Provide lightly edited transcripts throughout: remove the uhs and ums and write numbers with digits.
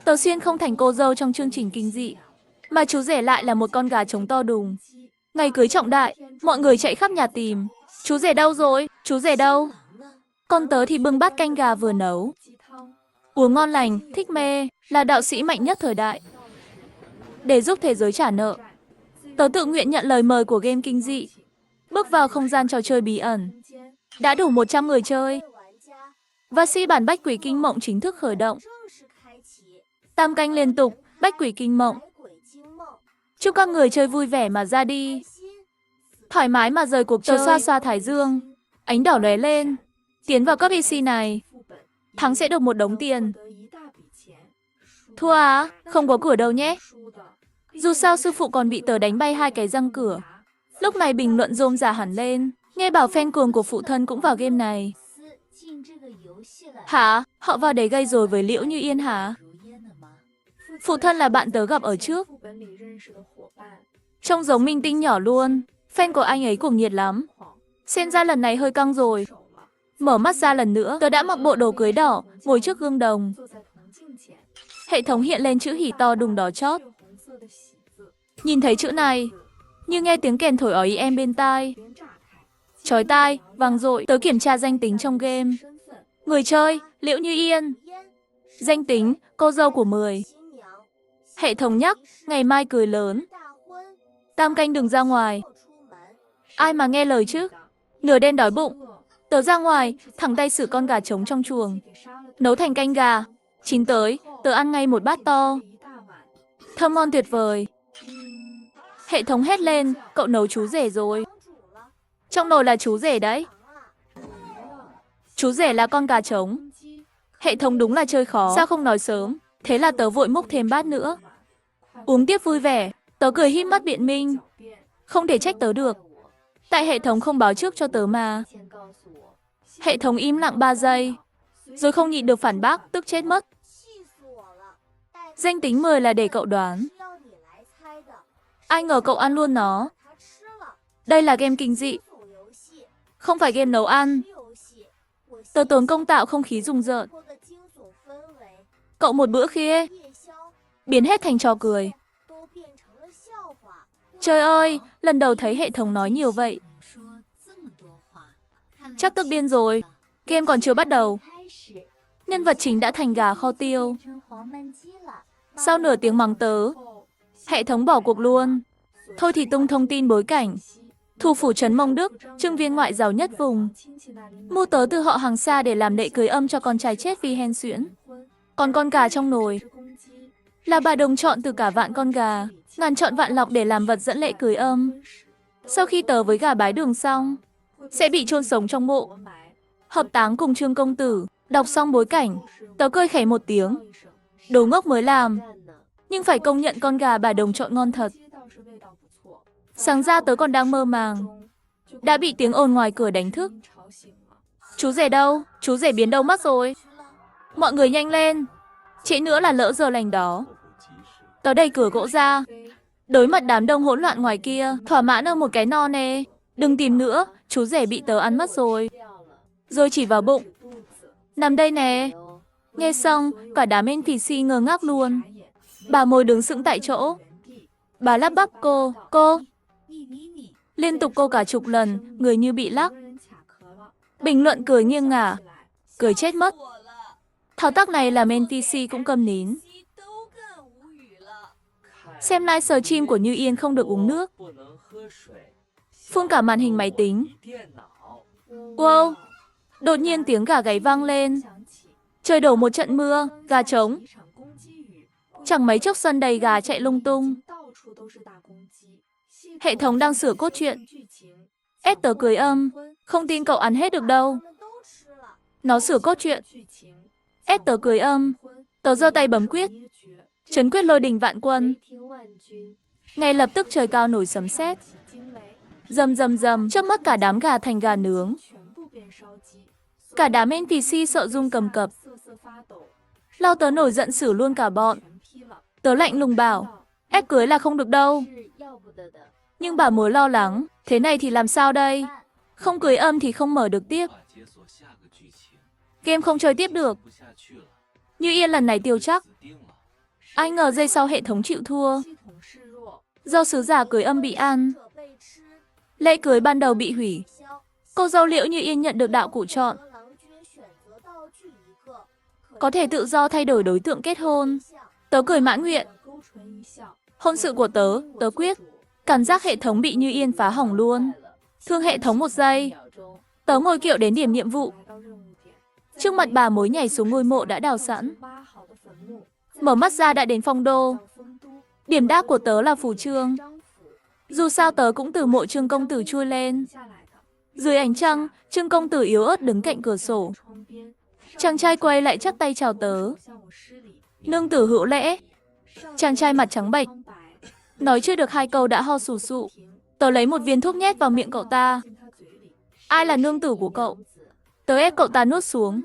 Tớ Xuyên không thành cô dâu trong chương trình kinh dị, mà chú rể lại là một con gà trống to đùng. Ngày cưới trọng đại, mọi người chạy khắp nhà tìm. Chú rể đâu rồi? Chú rể đâu? Con tớ thì bưng bát canh gà vừa nấu. Uống ngon lành, thích mê, là đạo sĩ mạnh nhất thời đại. Để giúp thế giới trả nợ, tớ tự nguyện nhận lời mời của game kinh dị. Bước vào không gian trò chơi bí ẩn. Đã đủ 100 người chơi. Và sĩ bản Bách Quỷ Kinh Mộng chính thức khởi động. Tam canh liên tục, Bách Quỷ Kinh Mộng. Chúc các người chơi vui vẻ mà ra đi. Thoải mái mà rời cuộc chơi. Tớ xoa xoa thái dương. Ánh đỏ lóe lên. Tiến vào cấp EC này. Thắng sẽ được một đống tiền. Thua á? Không có cửa đâu nhé. Dù sao sư phụ còn bị tớ đánh bay 2 cái răng cửa. Lúc này bình luận rôm rả hẳn lên. Nghe bảo fan cuồng của phụ thân cũng vào game này. Hả? Họ vào đấy gây rồi với Liễu Như Yên hả? Phụ thân là bạn tớ gặp ở trước. Trông giống minh tinh nhỏ luôn. Fan của anh ấy cuồng nhiệt lắm. Xem ra lần này hơi căng rồi. Mở mắt ra lần nữa, tớ đã mặc bộ đồ cưới đỏ, ngồi trước gương đồng. Hệ thống hiện lên chữ hỉ to đùng đỏ chót. Nhìn thấy chữ này, như nghe tiếng kèn thổi ói em bên tai. Chói tai, vang dội, tớ kiểm tra danh tính trong game. Người chơi, Liễu Như Yên. Danh tính, cô dâu của 10. Hệ thống nhắc, ngày mai cười lớn. Tam canh đừng ra ngoài. Ai mà nghe lời chứ? Nửa đen đói bụng. Tớ ra ngoài, thẳng tay xử con gà trống trong chuồng. Nấu thành canh gà. Chín tới, tớ ăn ngay một bát to. Thơm ngon tuyệt vời. Hệ thống hét lên, cậu nấu chú rể rồi. Trong nồi là chú rể đấy. Chú rể là con gà trống. Hệ thống đúng là chơi khó. Sao không nói sớm? Thế là tớ vội múc thêm bát nữa. Uống tiếp vui vẻ. Tớ cười híp mắt biện minh. Không thể trách tớ được. Tại hệ thống không báo trước cho tớ mà. Hệ thống im lặng 3 giây. Rồi không nhịn được phản bác, tức chết mất. Danh tính 10 là để cậu đoán. Ai ngờ cậu ăn luôn nó. Đây là game kinh dị. Không phải game nấu ăn. Tớ tốn công tạo không khí rùng rợn. Cậu một bữa kia biến hết thành trò cười. Trời ơi, lần đầu thấy hệ thống nói nhiều vậy. Chắc tức điên rồi. Game còn chưa bắt đầu. Nhân vật chính đã thành gà kho tiêu. Sau nửa tiếng mắng tớ, hệ thống bỏ cuộc luôn. Thôi thì tung thông tin bối cảnh. Thủ phủ trấn Mông Đức, trưng viên ngoại giàu nhất vùng. Mua tớ từ họ hàng xa để làm lễ cưới âm cho con trai chết vì hen suyễn. Còn con gà trong nồi là bà đồng chọn từ cả vạn con gà, ngàn chọn vạn lọc để làm vật dẫn lễ cưới âm. Sau khi tớ với gà bái đường xong, sẽ bị chôn sống trong mộ. Hợp táng cùng Trương công tử. Đọc xong bối cảnh, tớ cười khẩy một tiếng. Đồ ngốc mới làm. Nhưng phải công nhận con gà bà đồng chọn ngon thật. Sáng ra tớ còn đang mơ màng, đã bị tiếng ồn ngoài cửa đánh thức. Chú rể đâu? Chú rể biến đâu mất rồi? Mọi người nhanh lên. Trễ nữa là lỡ giờ lành đó. Tớ đẩy cửa gỗ ra. Đối mặt đám đông hỗn loạn ngoài kia, thỏa mãn ở một cái no nê. Đừng tìm nữa, chú rể bị tớ ăn mất rồi. Rồi chỉ vào bụng. Nằm đây nè. Nghe xong, cả đám NPC ngơ ngác luôn. Bà mồi đứng sững tại chỗ. Bà lắp bắp cô. Liên tục cô cả chục lần, người như bị lắc. Bình luận cười nghiêng ngả. Cười chết mất. Thao tác này làm NPC cũng câm nín. Xem livestream của Như Yên không được uống nước. Phun cả màn hình máy tính. Wow! Đột nhiên tiếng gà gáy vang lên. Trời đổ một trận mưa, gà trống. Chẳng mấy chốc sân đầy gà chạy lung tung. Hệ thống đang sửa cốt truyện. Ép tớ cười âm. Không tin cậu ăn hết được đâu. Nó sửa cốt truyện. Ép tớ cười âm. Tớ giơ tay bấm quyết. Trấn quyết lôi đình vạn quân. Ngay lập tức trời cao nổi sấm sét. Rầm rầm rầm, chớp mắt cả đám gà thành gà nướng. Cả đám NPC sợ run cầm cập. Lao tớ nổi giận xử luôn cả bọn. Tớ lạnh lùng bảo, ép cưới là không được đâu. Nhưng bà mối lo lắng, thế này thì làm sao đây? Không cưới âm thì không mở được tiếp. Game không chơi tiếp được. Như Yên lần này tiêu chắc. Ai ngờ giây sau hệ thống chịu thua. Do sứ giả cưới âm bị ăn. Lễ cưới ban đầu bị hủy. Cô dâu Liễu Như Yên nhận được đạo cụ chọn. Có thể tự do thay đổi đối tượng kết hôn. Tớ cười mãn nguyện. Hôn sự của tớ quyết. Cảm giác hệ thống bị Như Yên phá hỏng luôn. Thương hệ thống một giây. Tớ ngồi kiệu đến điểm nhiệm vụ. Trước mặt bà mối nhảy xuống ngôi mộ đã đào sẵn. Mở mắt ra đã đến phong đô. Điểm đáp của tớ là phủ trương. Dù sao tớ cũng từ mộ Trương công tử chui lên. Dưới ánh trăng, Trương công tử yếu ớt đứng cạnh cửa sổ. Chàng trai quay lại chắp tay chào tớ. Nương tử hữu lễ. Chàng trai mặt trắng bệch. Nói chưa được 2 câu đã ho sù sụ. Tớ lấy một viên thuốc nhét vào miệng cậu ta. Ai là nương tử của cậu? Tớ ép cậu ta nuốt xuống.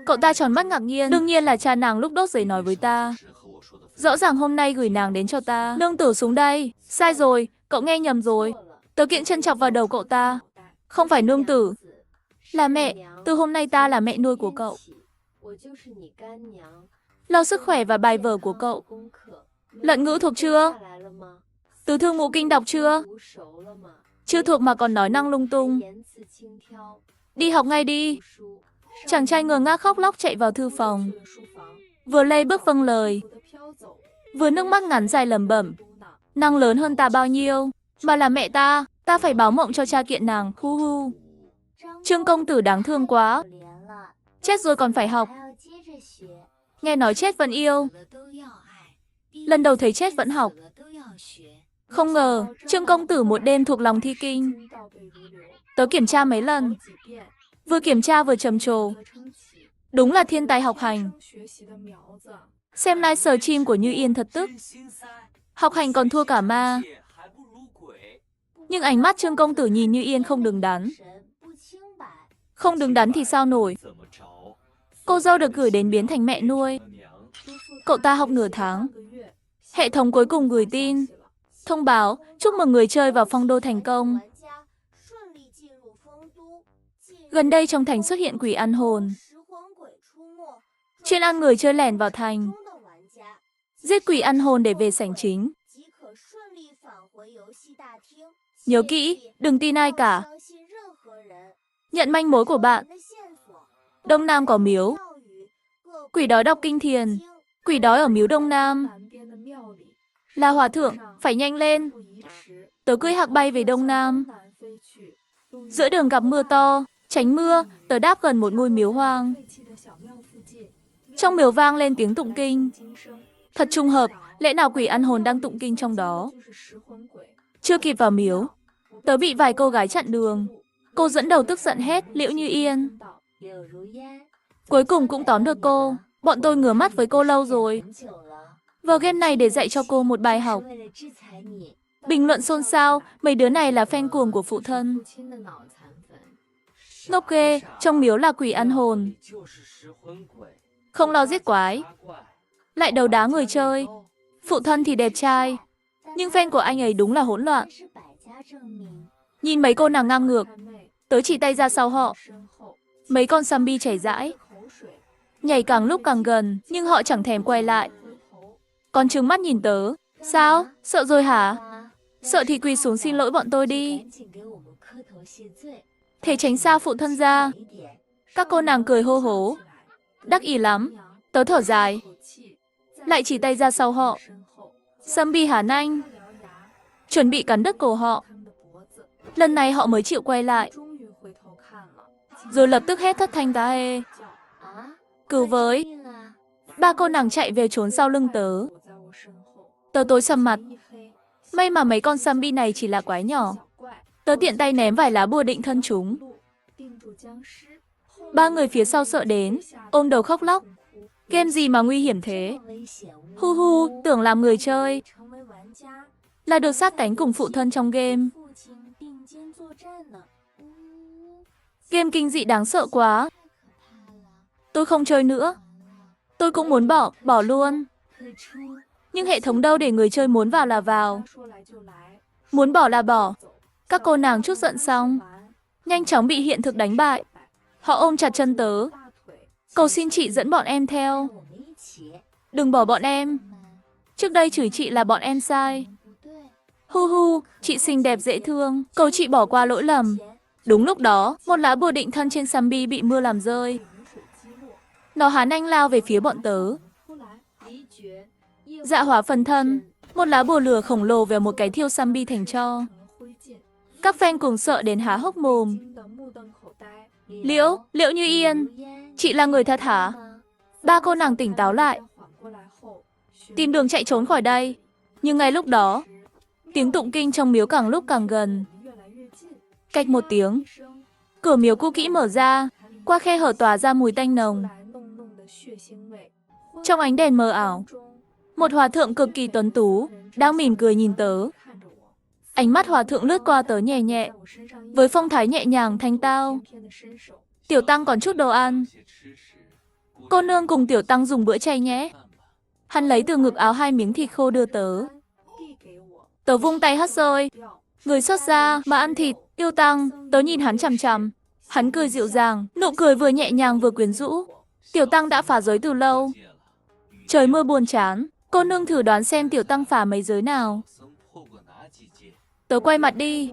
Cậu ta tròn mắt ngạc nhiên. Đương nhiên là cha nàng lúc đốt giấy nói với ta. Rõ ràng hôm nay gửi nàng đến cho ta. Nương tử xuống đây. Sai rồi, cậu nghe nhầm rồi. Tớ kiện chân chọc vào đầu cậu ta. Không phải nương tử. Là mẹ. Từ hôm nay ta là mẹ nuôi của cậu. Lo sức khỏe và bài vở của cậu. Lận ngữ thuộc chưa? Tứ thư ngũ kinh đọc chưa? Chưa thuộc mà còn nói năng lung tung. Đi học ngay đi. Chàng trai ngơ ngác khóc lóc chạy vào thư phòng. Vừa lê bước vâng lời, vừa nước mắt ngắn dài lẩm bẩm. Nàng lớn hơn ta bao nhiêu? Mà là mẹ ta phải báo mộng cho cha kiện nàng. Hu hu. Trương công tử đáng thương quá. Chết rồi còn phải học. Nghe nói chết vẫn yêu. Lần đầu thấy chết vẫn học. Không ngờ, Trương công tử một đêm thuộc lòng thi kinh. Tớ kiểm tra mấy lần. Vừa kiểm tra vừa trầm trồ. Đúng là thiên tài học hành. Xem livestream của Như Yên thật tức. Học hành còn thua cả ma. Nhưng ánh mắt Trương công tử nhìn Như Yên không đứng đắn. Không đứng đắn thì sao nổi. Cô dâu được gửi đến biến thành mẹ nuôi. Cậu ta học nửa tháng. Hệ thống cuối cùng gửi tin. Thông báo, chúc mừng người chơi vào phong đô thành công. Gần đây trong thành xuất hiện quỷ ăn hồn. Chuyên ăn người chơi lẻn vào thành. Giết quỷ ăn hồn để về sảnh chính. Nhớ kỹ, đừng tin ai cả. Nhận manh mối của bạn. Đông Nam có miếu. Quỷ đói đọc kinh thiền. Quỷ đói ở miếu Đông Nam. Là hòa thượng, phải nhanh lên. Tớ cưỡi hạc bay về Đông Nam. Giữa đường gặp mưa to, tránh mưa, tớ đáp gần một ngôi miếu hoang. Trong miếu vang lên tiếng tụng kinh. Thật trùng hợp, lẽ nào quỷ ăn hồn đang tụng kinh trong đó. Chưa kịp vào miếu, tớ bị vài cô gái chặn đường. Cô dẫn đầu tức giận hét, Liễu Như Yên. Cuối cùng cũng tóm được cô. Bọn tôi ngửa mắt với cô lâu rồi. Vào game này để dạy cho cô một bài học. Bình luận xôn xao, mấy đứa này là fan cuồng của phụ thân. Ngốc ghê, trong miếu là quỷ ăn hồn. Không lo giết quái. Lại đầu đá người chơi. Phụ thân thì đẹp trai. Nhưng fan của anh ấy đúng là hỗn loạn. Nhìn mấy cô nàng ngang ngược. Tớ chỉ tay ra sau họ. Mấy con zombie chảy rãi. Nhảy càng lúc càng gần, nhưng họ chẳng thèm quay lại. Còn trừng mắt nhìn tớ. Sao? Sợ rồi hả? Sợ thì quỳ xuống xin lỗi bọn tôi đi. Thế tránh xa phụ thân ra. Các cô nàng cười hô hố. Đắc ý lắm. Tớ thở dài. Lại chỉ tay ra sau họ. Zombie hả anh? Chuẩn bị cắn đứt cổ họ. Lần này họ mới chịu quay lại. Rồi lập tức hét thất thanh tá hê. Cứu với. Ba cô nàng chạy về trốn sau lưng tớ. Tớ tối sầm mặt. May mà mấy con zombie này chỉ là quái nhỏ. Tớ tiện tay ném vài lá bùa định thân chúng. Ba người phía sau sợ đến, ôm đầu khóc lóc. Game gì mà nguy hiểm thế? Hu hu, tưởng làm người chơi. Là được sát cánh cùng phụ thân trong game. Game kinh dị đáng sợ quá. Tôi không chơi nữa. Tôi cũng muốn bỏ luôn. Nhưng hệ thống đâu để người chơi muốn vào là vào. Muốn bỏ là bỏ. Các cô nàng chút giận xong, nhanh chóng bị hiện thực đánh bại. Họ ôm chặt chân tớ. Cầu xin chị dẫn bọn em theo. Đừng bỏ bọn em. Trước đây chửi chị là bọn em sai. Hu hu, chị xinh đẹp dễ thương, cầu chị bỏ qua lỗi lầm. Đúng lúc đó, một lá bùa định thân trên Sammy bị mưa làm rơi. Nó há nhanh lao về phía bọn tớ. Dạ hỏa phần thân, một lá bùa lửa khổng lồ về một cái thiêu Sammy thành tro. Các fan cùng sợ đến há hốc mồm. Liễu Như Yên, chị là người thật hả? Ba cô nàng tỉnh táo lại, tìm đường chạy trốn khỏi đây. Nhưng ngay lúc đó, tiếng tụng kinh trong miếu càng lúc càng gần. Cạch một tiếng, cửa miếu cũ kỹ mở ra, qua khe hở tỏa ra mùi tanh nồng. Trong ánh đèn mờ ảo, một hòa thượng cực kỳ tuấn tú, đang mỉm cười nhìn tớ. Ánh mắt hòa thượng lướt qua tớ nhẹ nhẹ, với phong thái nhẹ nhàng thanh tao. Tiểu tăng còn chút đồ ăn. Cô nương cùng tiểu tăng dùng bữa chay nhé. Hắn lấy từ ngực áo 2 miếng thịt khô đưa tớ. Tớ vung tay hất xơi. Người xuất gia mà ăn thịt, yêu tăng. Tớ nhìn hắn chằm chằm. Hắn cười dịu dàng, nụ cười vừa nhẹ nhàng vừa quyến rũ. Tiểu tăng đã phá giới từ lâu. Trời mưa buồn chán, cô nương thử đoán xem tiểu tăng phá mấy giới nào. Tớ quay mặt đi,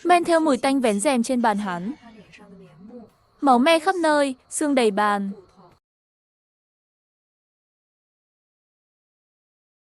men theo mùi tanh vén rèm trên bàn hắn. Máu me khắp nơi, xương đầy bàn.